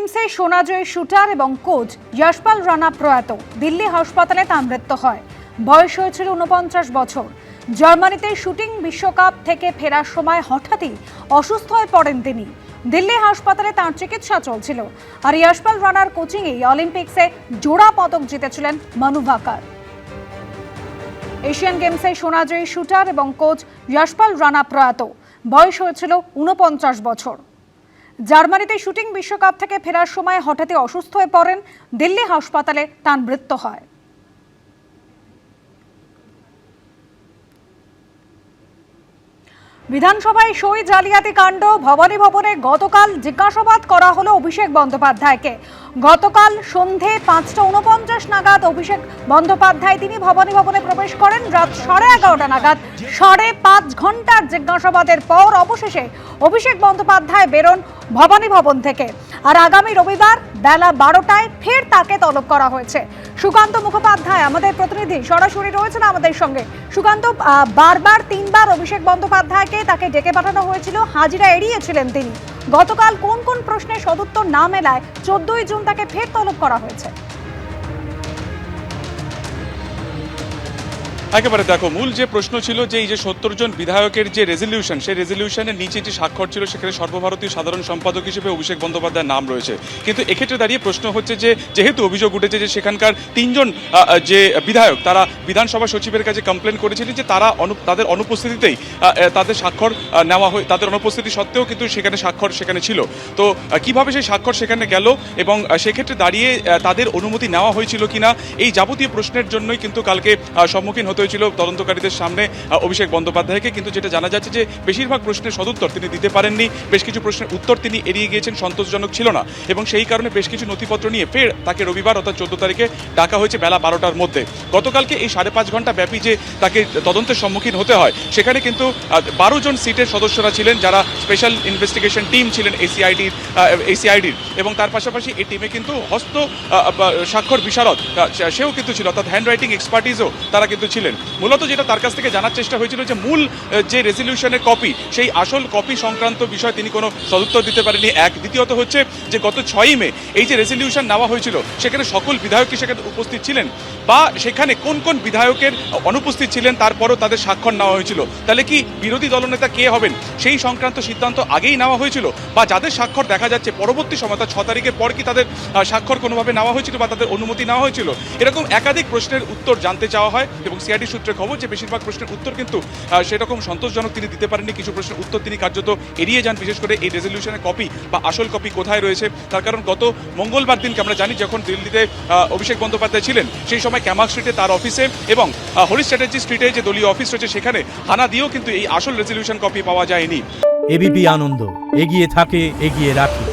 গেমসে সোনাজয়ী শুটার এবং কোচ যশপাল রানা প্রয়াত। দিল্লি হাসপাতালে তার মৃত্যু হয়। বয়স হয়েছিল ৪৯ বছর। জার্মানিতে শুটিং বিশ্বকাপ থেকে ফেরার সময় হঠাৎই অসুস্থ হয়ে পড়েন তিনি। দিল্লি হাসপাতালে তার চিকিৎসা চলছিল। আর যশপাল রানার কোচিংয়েই অলিম্পিক্সে জোড়া পদক জিতেছিলেন মানু ভাকার। এশিয়ান গেমসে সোনাজয়ী শুটার এবং কোচ যশপাল রানা প্রয়াত। বয়স হয়েছিল ৪৯ বছর। জার্মানিতে শুটিং বিশ্বকাপ থেকে ফেরার সময় হঠাৎই অসুস্থ হয়ে পড়েন। দিল্লি হাসপাতালে তার মৃত্যু হয়। বিধানসভায় সই জালিয়াতি কাণ্ড ভবানী ভবনে গতকাল জিজ্ঞাসাবাদ করা হলো অভিষেক বন্দ্যোপাধ্যায়কে। গতকাল সন্ধে ৫:৪৯ নাগাদ অভিষেক বন্দ্যোপাধ্যায় তিনি ভবানী ভবনে প্রবেশ করেন। রাত 11:30 নাগাদ 5.5 ঘন্টার জিজ্ঞাসাবাদের পর অবশেষে অভিষেক বন্দ্যোপাধ্যায় বেরোন ভবানী ভবন থেকে। আর আগামী রবিবার বেলা 12টায় ফের তাকে তলব করা হয়েছে। সুকান্ত মুখোপাধ্যায় আমাদের প্রতিনিধি সরাসরি রয়েছেন আমাদের সঙ্গে। সুকান্ত, বারবার 3বার অভিষেক বন্দ্যোপাধ্যায়কে তাকে ডেকে পাঠানো হয়েছিল, হাজিরা এড়িয়েছিলেন তিনি। গতকাল কোন কোন প্রশ্নের সদুত্তর না মেলায় 14ই জুন তাকে ফের তলব করা হয়েছে? একেবারে দেখো, মূল যে প্রশ্ন ছিল যে এই যে 70 জন বিধায়কের যে রেজলিউশন, সেই রেজলিউশনের নিচে যে স্বাক্ষর ছিল সেখানে সর্বভারতীয় সাধারণ সম্পাদক হিসেবে অভিষেক বন্দ্যোপাধ্যায়ের নাম রয়েছে। কিন্তু এক্ষেত্রে দাঁড়িয়ে প্রশ্ন হচ্ছে যে যেহেতু অভিযোগ উঠেছে যে সেখানকার 3 জন যে বিধায়ক তারা বিধানসভা সচিবের কাছে কমপ্লেন করেছিলেন যে তারা তাদের অনুপস্থিতিতেই তাদের স্বাক্ষর নেওয়া হয়, তাদের অনুপস্থিতি সত্ত্বেও কিন্তু সেখানে স্বাক্ষর সেখানে ছিল। তো কিভাবে সেই স্বাক্ষর সেখানে গেল এবং সেক্ষেত্রে দাঁড়িয়ে তাদের অনুমতি নেওয়া হয়েছিল কিনা, এই যাবতীয় প্রশ্নের জন্যই কিন্তু কালকে সম্মুখীন হতে হয়েছিল তদন্তকারীদের সামনে অভিষেক বন্দ্যোপাধ্যায়কে। কিন্তু যেটা জানা যাচ্ছে যে বেশিরভাগ প্রশ্নের সদুত্তর তিনি দিতে পারেননি, বেশ কিছু প্রশ্নের উত্তর তিনি এড়িয়ে গিয়েছেন, সন্তোষজনক ছিল না, এবং সেই কারণে বেশ কিছু নথিপত্র নিয়ে ফের তাকে রবিবার অর্থাৎ 14 তারিখে ডাকা হয়েছে বেলা 12টার মধ্যে। গতকালকে এই 5.5 ঘন্টা ব্যাপী যে তাকে তদন্তের সম্মুখীন হতে হয়, সেখানে কিন্তু 12 জন সিটের সদস্যরা ছিলেন যারা স্পেশাল ইনভেস্টিগেশন টিম ছিলেন এসিআইডির, এবং তার পাশাপাশি এই টিমে কিন্তু হস্ত স্বাক্ষর বিশারদ সেও কিন্তু ছিল, অর্থাৎ হ্যান্ড রাইটিং এক্সপার্টিসও তারা কিন্তু ছিলেন। মূলত যেটা তার কাছ থেকে জানার চেষ্টা হয়েছিল যে মূল যে রেজলিউশনের কপি, সেই আসল কপি সংক্রান্ত বিষয় তিনি কোনো সদুত্তর দিতে পারেননি। দ্বিতীয়ত হচ্ছে যে গত 6ই মে এই যে রেজলিউশন নেওয়া হয়েছিল সেখানে সকল বিধায়ক সেখানে উপস্থিত ছিলেন, বা সেখানে কোন কোন বিধায়কের অনুপস্থিত ছিলেন তারপরও তাদের স্বাক্ষর নেওয়া হয়েছিল। তাহলে কি বিরোধী দলনেতা কে হবেন সেই সংক্রান্ত সিদ্ধান্ত আগেই নেওয়া হয়েছিল, বা যাদের স্বাক্ষর দেখা যাচ্ছে পরবর্তী সময় 6 তারিখের পর কি তাদের স্বাক্ষর কোনোভাবে নেওয়া হয়েছিল বা তাদের অনুমতি নেওয়া হয়েছিল? এরকম একাধিক প্রশ্নের উত্তর জানতে চাওয়া হয়, এবং সিআইডি সূত্রে খবর যে বেশিরভাগ প্রশ্নের উত্তর কিন্তু সেরকম সন্তোষজনক তিনি দিতে পারেননি। কিছু প্রশ্নের উত্তর তিনি কার্যত এড়িয়ে যান, বিশেষ করে এই রেজলিউশনের কপি বা আসল কপি কোথায় রয়েছে। তার কারণ গত মঙ্গলবার দিনকে আমরা জানি যখন দিল্লিতে অভিষেক বন্দ্যোপাধ্যায় ছিলেন, সেই সময় ক্যামাক স্ট্রিটে তার অফিসে এবং হরিশ চ্যাটার্জি স্ট্রিটে যে দলীয় অফিস রয়েছে সেখানে হানা দিয়েও কিন্তু এই আসল রেজলিউশন কপি পাওয়া যায়নি। এবিপি আনন্দ, এগিয়ে থাকে, এগিয়ে রাখে।